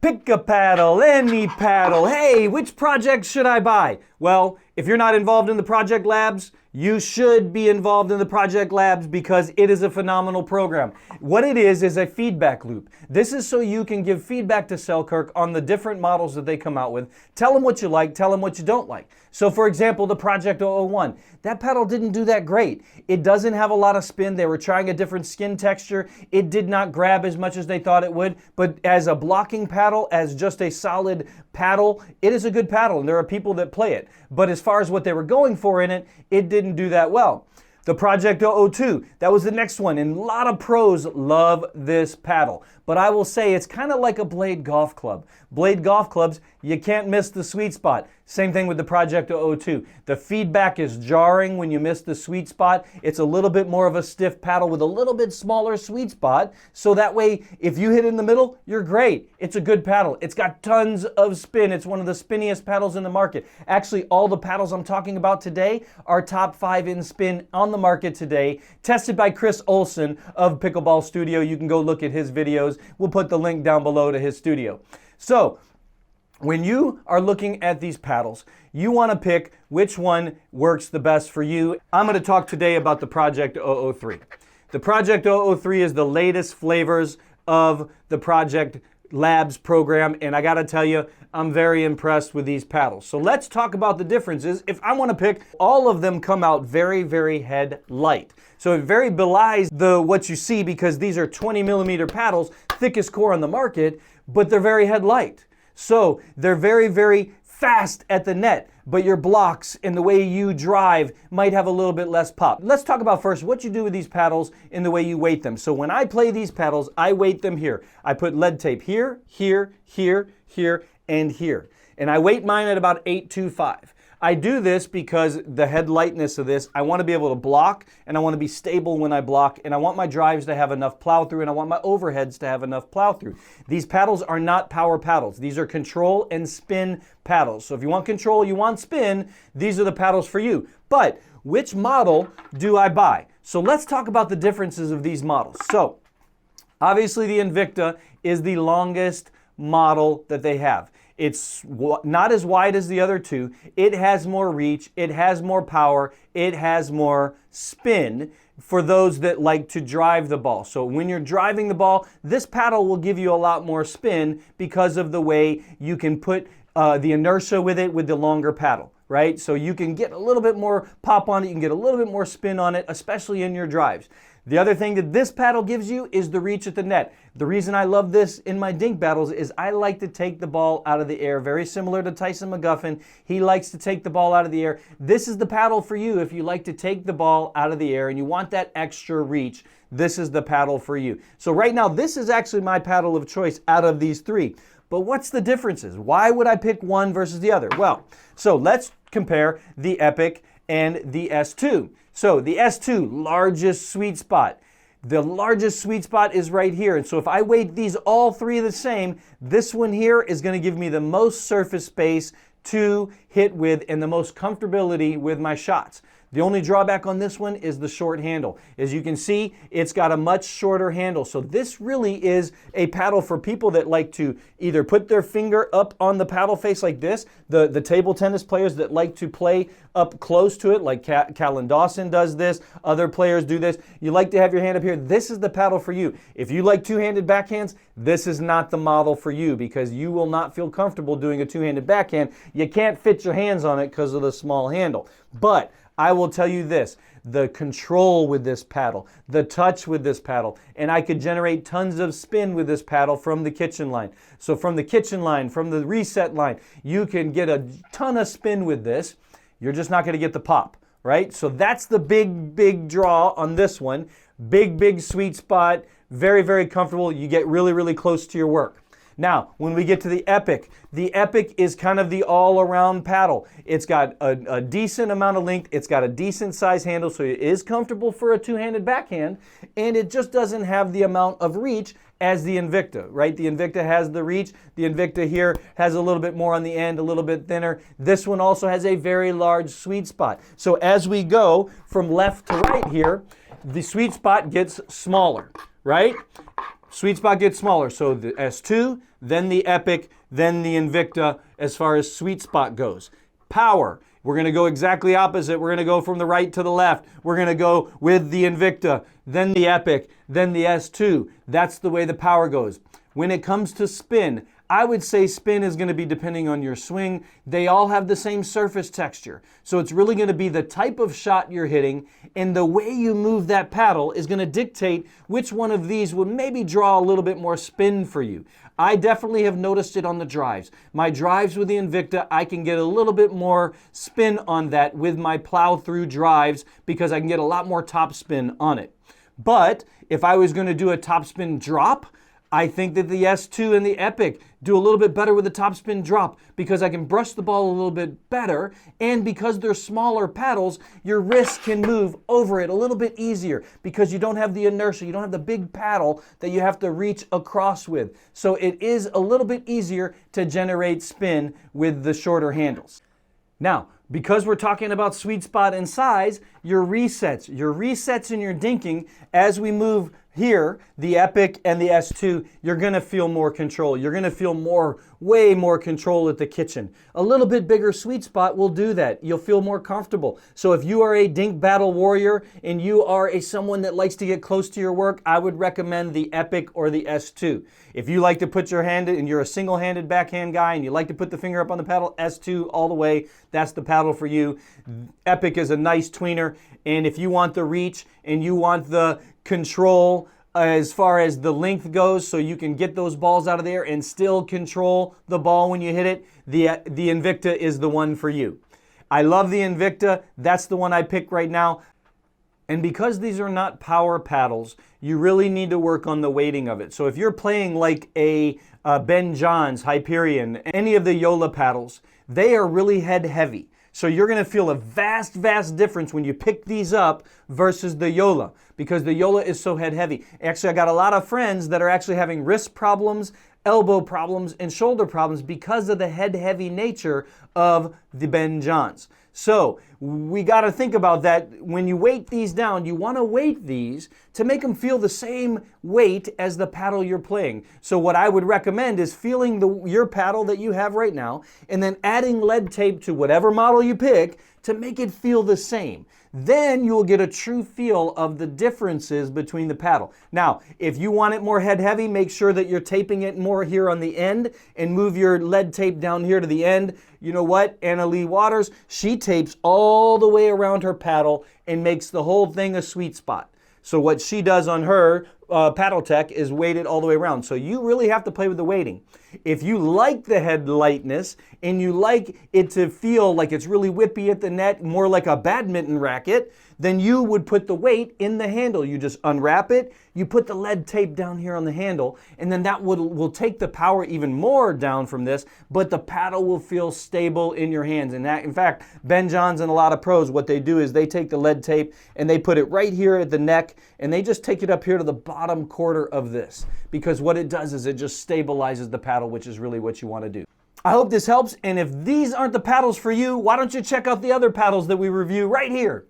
Pick a paddle, any paddle. Hey, which project should I buy? Well, if you're not involved in the Project Labs, you should be involved in the Project Labs because it is a phenomenal program. What it is a feedback loop. This is so you can give feedback to Selkirk on the different models that they come out with. Tell them what you like, tell them what you don't like. So for example, the Project 001, that paddle didn't do that great. It doesn't have a lot of spin. They were trying a different skin texture. It did not grab as much as they thought it would, but as a blocking paddle, as just a solid paddle, it is a good paddle and there are people that play it. But as far as what they were going for in it, it didn't do that well. The Project 002, that was the next one, and a lot of pros love this paddle. But I will say it's kind of like a Blade golf club. Blade golf clubs, you can't miss the sweet spot. Same thing with the Project 002. The feedback is jarring when you miss the sweet spot. It's a little bit more of a stiff paddle with a little bit smaller sweet spot. So that way, if you hit in the middle, you're great. It's a good paddle. It's got tons of spin. It's one of the spinniest paddles in the market. Actually, all the paddles I'm talking about today are top 5 in spin on the market today, tested by Chris Olson of Pickleball Studio. You can go look at his videos. We'll put the link down below to his studio. So, when you are looking at these paddles, you want to pick which one works the best for you. I'm going to talk today about the Project 003. The Project 003 is the latest flavors of the Project Labs program, and I got to tell you, I'm very impressed with these paddles. So let's talk about the differences. If I want to pick, all of them come out very, very head light. So it very belies what you see because these are 20 millimeter paddles, thickest core on the market, but they're very head light. So they're very, very fast at the net, but your blocks and the way you drive might have a little bit less pop. Let's talk about first what you do with these paddles and the way you weight them. So when I play these paddles, I weight them here. I put lead tape here, here, here, here, and here. And I weight mine at about 825. I do this because the head lightness of this, I want to be able to block and I want to be stable when I block and I want my drives to have enough plow through and I want my overheads to have enough plow through. These paddles are not power paddles. These are control and spin paddles. So if you want control, you want spin, these are the paddles for you. But which model do I buy? So let's talk about the differences of these models. So obviously the Invicta is the longest model that they have. It's not as wide as the other two. It has more reach. It has more power. It has more spin for those that like to drive the ball. So when you're driving the ball, this paddle will give you a lot more spin because of the way you can put the inertia with it with the longer paddle, right? So you can get a little bit more pop on it. You can get a little bit more spin on it, especially in your drives. The other thing that this paddle gives you is the reach at the net. The reason I love this in my dink battles is I like to take the ball out of the air, very similar to Tyson McGuffin. He likes to take the ball out of the air. This is the paddle for you if you like to take the ball out of the air and you want that extra reach. This is the paddle for you. So right now, this is actually my paddle of choice out of these three. But what's the differences? Why would I pick one versus the other? Well, so let's compare the Epic and the S2. So the S2, largest sweet spot. The largest sweet spot is right here. And so if I weight these all three the same, this one here is going to give me the most surface space to hit with and the most comfortability with my shots. The only drawback on this one is the short handle. As you can see, it's got a much shorter handle. So this really is a paddle for people that like to either put their finger up on the paddle face like this, the table tennis players that like to play up close to it, like Callan Dawson does this, other players do this. You like to have your hand up here. This is the paddle for you. If you like two-handed backhands, this is not the model for you because you will not feel comfortable doing a two-handed backhand. You can't fit your hands on it because of the small handle. But I will tell you this, the control with this paddle, the touch with this paddle, and I could generate tons of spin with this paddle from the kitchen line. So from the kitchen line, from the reset line, you can get a ton of spin with this. You're just not going to get the pop, right? So that's the big, big draw on this one. Big, big sweet spot, very, very comfortable. You get really, really close to your work. Now, when we get to the Epic is kind of the all-around paddle. It's got a decent amount of length. It's got a decent size handle, so it is comfortable for a two-handed backhand, and it just doesn't have the amount of reach as the Invicta, right? The Invicta has the reach. The Invicta here has a little bit more on the end, a little bit thinner. This one also has a very large sweet spot. So as we go from left to right here, the sweet spot gets smaller, right? Sweet spot gets smaller. So the S2, then the Epic, then the Invicta as far as sweet spot goes. Power. We're going to go exactly opposite. We're going to go from the right to the left. We're going to go with the Invicta, then the Epic, then the S2. That's the way the power goes. When it comes to spin, I would say spin is going to be depending on your swing. They all have the same surface texture. So it's really going to be the type of shot you're hitting, and the way you move that paddle is going to dictate which one of these would maybe draw a little bit more spin for you. I definitely have noticed it on the drives. My drives with the Invicta, I can get a little bit more spin on that with my plow through drives because I can get a lot more topspin on it. But if I was going to do a topspin drop, I think that the S2 and the Epic do a little bit better with the topspin drop because I can brush the ball a little bit better, and because they're smaller paddles, your wrist can move over it a little bit easier because you don't have the inertia, you don't have the big paddle that you have to reach across with. So it is a little bit easier to generate spin with the shorter handles. Now, because we're talking about sweet spot and size, your resets and your dinking, as we move here, the Epic and the S2, you're going to feel more control. You're going to feel way more control at the kitchen. A little bit bigger sweet spot will do that. You'll feel more comfortable. So if you are a dink battle warrior and you are someone that likes to get close to your work, I would recommend the Epic or the S2. If you like to put your hand in and you're a single-handed backhand guy and you like to put the finger up on the paddle, S2 all the way, that's the paddle for you. Epic is a nice tweener, and if you want the reach and you want the control as far as the length goes, so you can get those balls out of there and still control the ball when you hit it, the Invicta is the one for you. I love the Invicta. That's the one I pick right now. And because these are not power paddles, you really need to work on the weighting of it. So if you're playing like a Ben Johns, Hyperion, any of the Yola paddles, they are really head heavy. So you're going to feel a vast difference when you pick these up versus the Yola, because the Yola is so head heavy. Actually, I got a lot of friends that are actually having wrist problems, elbow problems, and shoulder problems because of the head heavy nature of the Ben Johns. So we got to think about that. When you weight these down, you want to weight these to make them feel the same weight as the paddle you're playing. So what I would recommend is feeling your paddle that you have right now and then adding lead tape to whatever model you pick to make it feel the same. Then you'll get a true feel of the differences between the paddle. Now, if you want it more head heavy, make sure that you're taping it more here on the end and move your lead tape down here to the end. You know what? Anna Lee Waters, she tapes all the way around her paddle and makes the whole thing a sweet spot. So what she does on her paddle tech is weight it all the way around. So you really have to play with the weighting. If you like the head lightness and you like it to feel like it's really whippy at the net, more like a badminton racket, then you would put the weight in the handle. You just unwrap it, you put the lead tape down here on the handle, and then that will take the power even more down from this, but the paddle will feel stable in your hands. And that, in fact, Ben Johns and a lot of pros, what they do is they take the lead tape and they put it right here at the neck, and they just take it up here to the bottom quarter of this, because what it does is it just stabilizes the paddle, which is really what you want to do. I hope this helps, and if these aren't the paddles for you, why don't you check out the other paddles that we review right here.